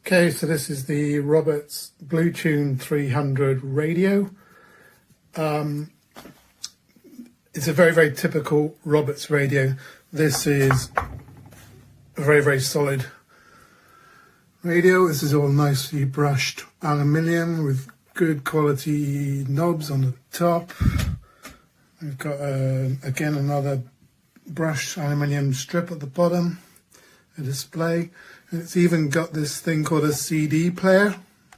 Okay, so this is the Roberts BLUTONE 300 radio. It's a very, very typical Roberts radio. This is a very, very solid radio. This is all nicely brushed aluminium with good quality knobs on the top. We've got, again, another brushed aluminium strip at the bottom, a display. And it's even got this thing called a CD player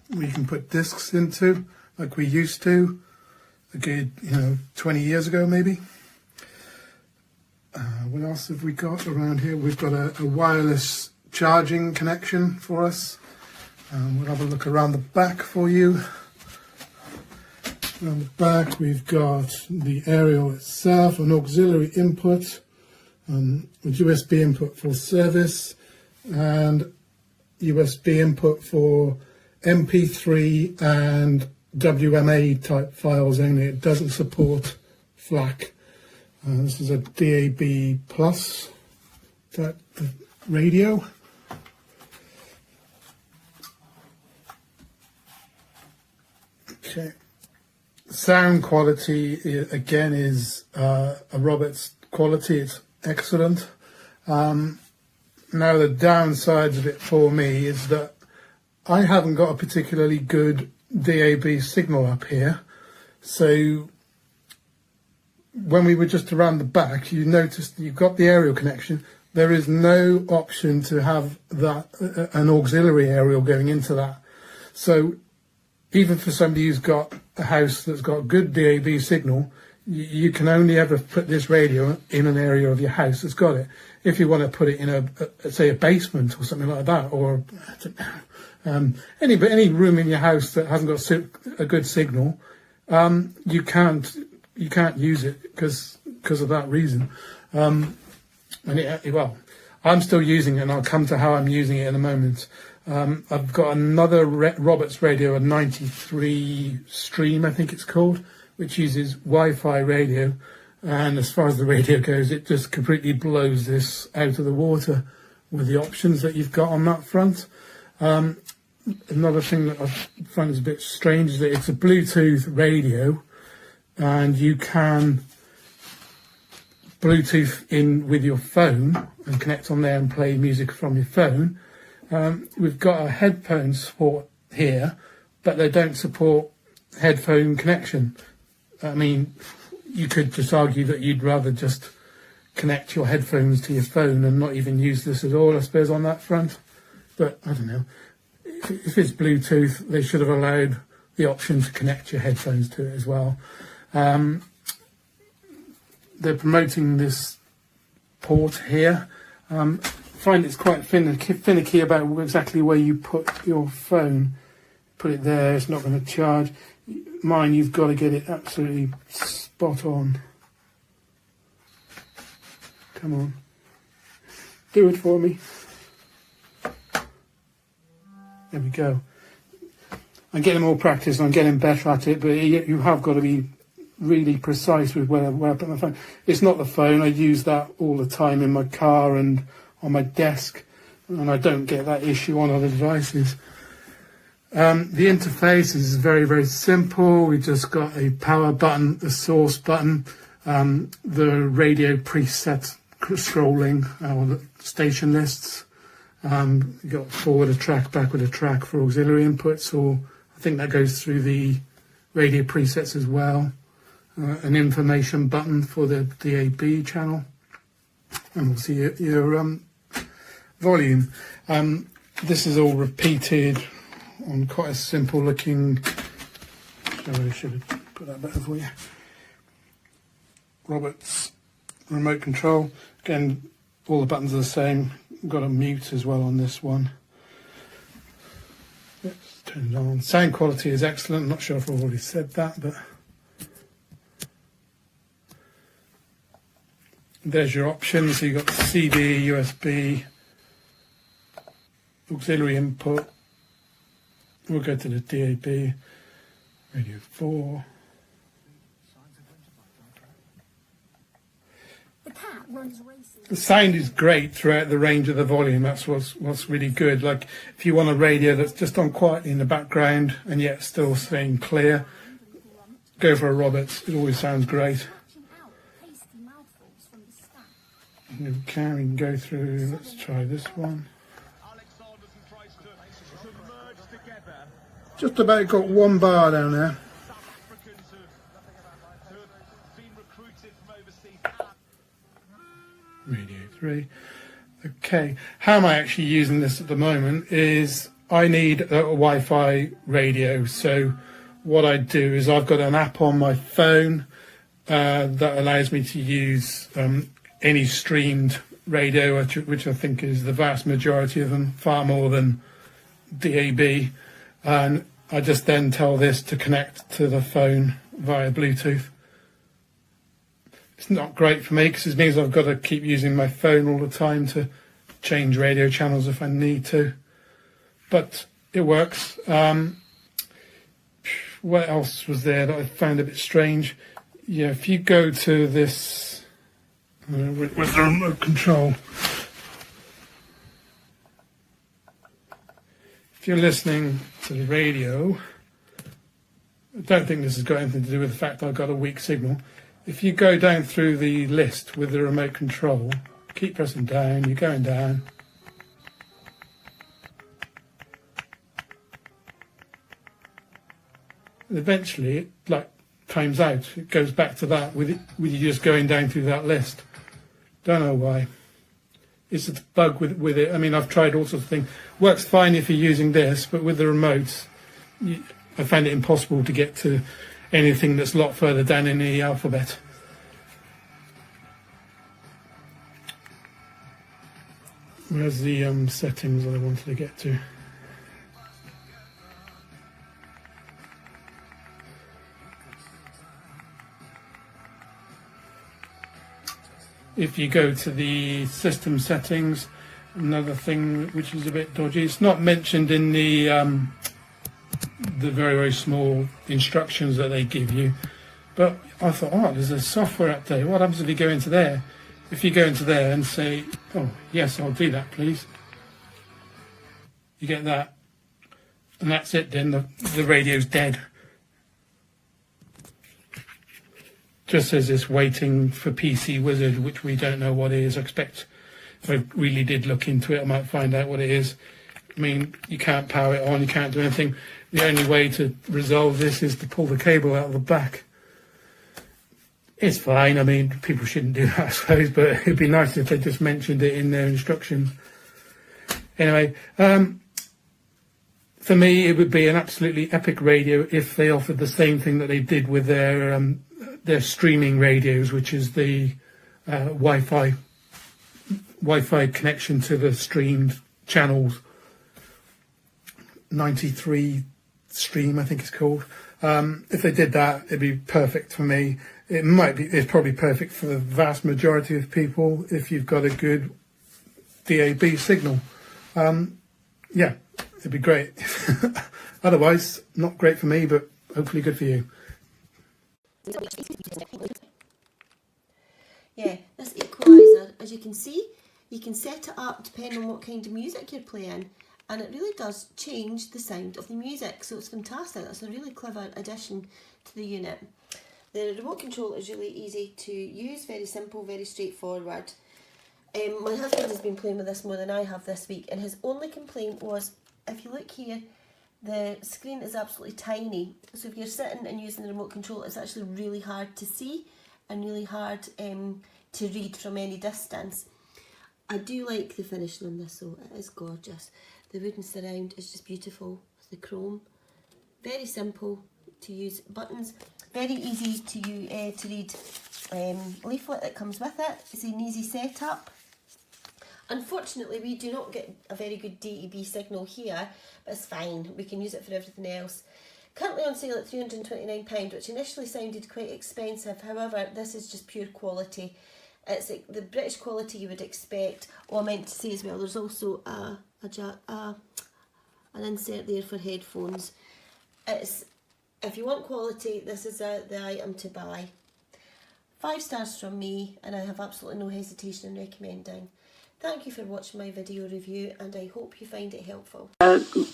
where you can put discs into, like we used to a good, 20 years ago maybe. What else have we got around here? We've got a wireless charging connection for us. We'll have a look around the back for you. Around the back we've got the aerial itself, an auxiliary input, with USB input for service, and USB input for MP3 and WMA type files only. It doesn't support FLAC. This is a DAB plus type radio. Okay. Sound quality again is a Roberts quality. It's excellent. Now the downsides of it for me is that I haven't got a particularly good DAB signal up here. So when we were just around the back, you noticed you've got the aerial connection. There is no option to have that an auxiliary aerial going into that. So even for somebody who's got a house that's got good DAB signal, you can only ever put this radio in an area of your house that's got it. If you want to put it in say a basement or something like that, or any room in your house that hasn't got a good signal, you can't use it because of that reason. Well, I'm still using it, and I'll come to how I'm using it in a moment. I've got another Roberts radio, a 93 Stream, I think it's called, which uses Wi-Fi radio. And as far as the radio goes, it just completely blows this out of the water with the options that you've got on that front. Another thing that I find is a bit strange is that it's a Bluetooth radio, and you can Bluetooth in with your phone and connect on there and play music from your phone. We've got a headphone support here, but they don't support headphone connection. I mean, you could just argue that you'd rather just connect your headphones to your phone and not even use this at all, I suppose, on that front. But I don't know. If it's Bluetooth, they should have allowed the option to connect your headphones to it as well. They're promoting this port here. I find it's quite finicky about exactly where you put your phone. Put it there, it's not going to charge. Mine, you've got to get it absolutely spot on. Come on. Do it for me. There we go. I'm getting more practice and I'm getting better at it, but you have got to be really precise with where I put my phone. It's not the phone. I use that all the time in my car and on my desk, and I don't get that issue on other devices. The interface is very, very simple. We just got a power button, a source button, the radio preset scrolling, or the station lists. You got forward a track, backward a track for auxiliary inputs, or I think that goes through the radio presets as well. An information button for the DAB channel, and we'll see your volume. This is all repeated on quite a simple looking, I should have put that better for you, Roberts remote control. Again, all the buttons are the same. Got a mute as well on this one. Let's turn it on. Sound quality is excellent. I'm not sure if I've already said that, but there's your options. So you've got CD, USB, auxiliary input. We'll go to the DAB, radio 4. The cat The sound is great throughout the range of the volume. That's what's really good. Like if you want a radio that's just on quietly in the background and yet still staying clear, go for a Roberts. It always sounds great. We can go through. Let's try this one. Just about got one bar down there. Radio 3. Okay, how am I actually using this at the moment is I need a Wi-Fi radio. So what I do is I've got an app on my phone that allows me to use any streamed radio, which I think is the vast majority of them, far more than DAB. And I just then tell this to connect to the phone via Bluetooth. It's not great for me because it means I've got to keep using my phone all the time to change radio channels if I need to. But it works. What else was there that I found a bit strange? Yeah, if you go to this with the remote control, if you're listening to the radio, I don't think this has got anything to do with the fact I've got a weak signal. If you go down through the list with the remote control, keep pressing down, you're going down. And eventually, it like times out. It goes back to that with you just going down through that list. Don't know why. It's a bug with it. I mean, I've tried all sorts of things. Works fine if you're using this, but with the remote, I find it impossible to get to anything that's a lot further down in the alphabet. Where's the settings that I wanted to get to? If you go to the system settings, another thing which is a bit dodgy, it's not mentioned in the very, very small instructions that they give you. But I thought, oh, there's a software update. What happens if you go into there? If you go into there and say, oh, yes, I'll do that, please. You get that. And that's it then. The radio's dead. Just says it's waiting for PC Wizard, which we don't know what it is. I expect if I really did look into it, I might find out what it is. I mean, you can't power it on, you can't do anything. The only way to resolve this is to pull the cable out of the back. It's fine, I mean, people shouldn't do that, I suppose, but it'd be nice if they just mentioned it in their instructions. Anyway, for me, it would be an absolutely epic radio if they offered the same thing that they did with their streaming radios, which is the Wi-Fi connection to the streamed channels. 93 Stream, I think it's called. If they did that, it'd be perfect for me. It's probably perfect for the vast majority of people if you've got a good DAB signal. Yeah, it'd be great. Otherwise, not great for me, but hopefully good for you. Yeah, this equaliser, as you can see, you can set it up depending on what kind of music you're playing, and it really does change the sound of the music, so it's fantastic. That's a really clever addition to the unit. The remote control is really easy to use, very simple, very straightforward. My husband has been playing with this more than I have this week, and his only complaint was, if you look here, the screen is absolutely tiny, so if you're sitting and using the remote control, it's actually really hard to see and really hard to read from any distance. I do like the finishing on this though, it is gorgeous. The wooden surround is just beautiful with the chrome. Very simple to use buttons, very easy to read leaflet that comes with it. It's an easy setup. Unfortunately, we do not get a very good DAB signal here, but it's fine. We can use it for everything else. Currently on sale at £329, which initially sounded quite expensive. However, this is just pure quality. It's like the British quality you would expect. Oh, I meant to say as well, there's also an insert there for headphones. If you want quality, this is the item to buy. 5 stars from me, and I have absolutely no hesitation in recommending. Thank you for watching my video review, and I hope you find it helpful.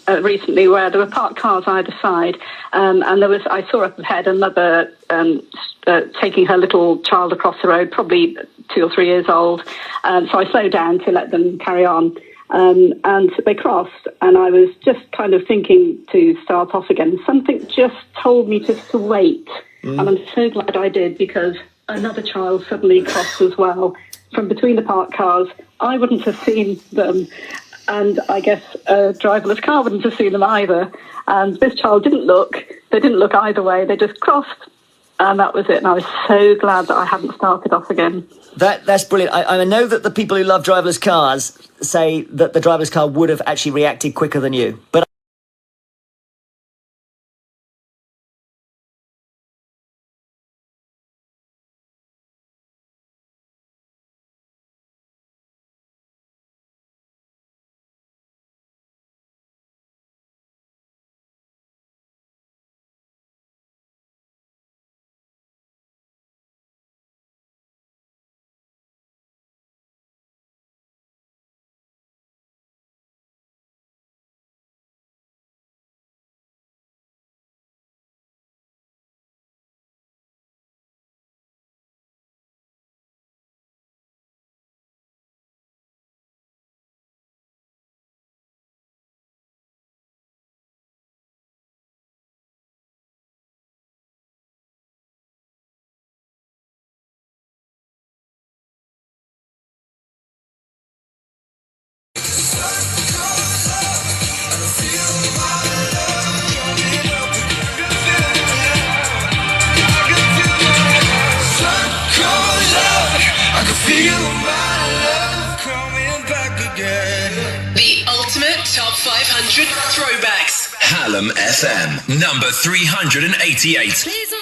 Recently, where there were parked cars either side, and I saw up ahead a mother taking her little child across the road, probably 2 or 3 years old. So I slowed down to let them carry on. And they crossed, and I was just kind of thinking to start off again. Something just told me just to wait, and I'm so glad I did, because another child suddenly crossed as well from between the parked cars. I wouldn't have seen them, and I guess a driverless car wouldn't have seen them either. And this child didn't look. They didn't look either way. They just crossed, and that was it. And I was so glad that I hadn't started off again. That's brilliant. I know that the people who love driverless cars say that the driverless car would have actually reacted quicker than you. But The ultimate top 500 throwbacks. Hallam FM, number 388.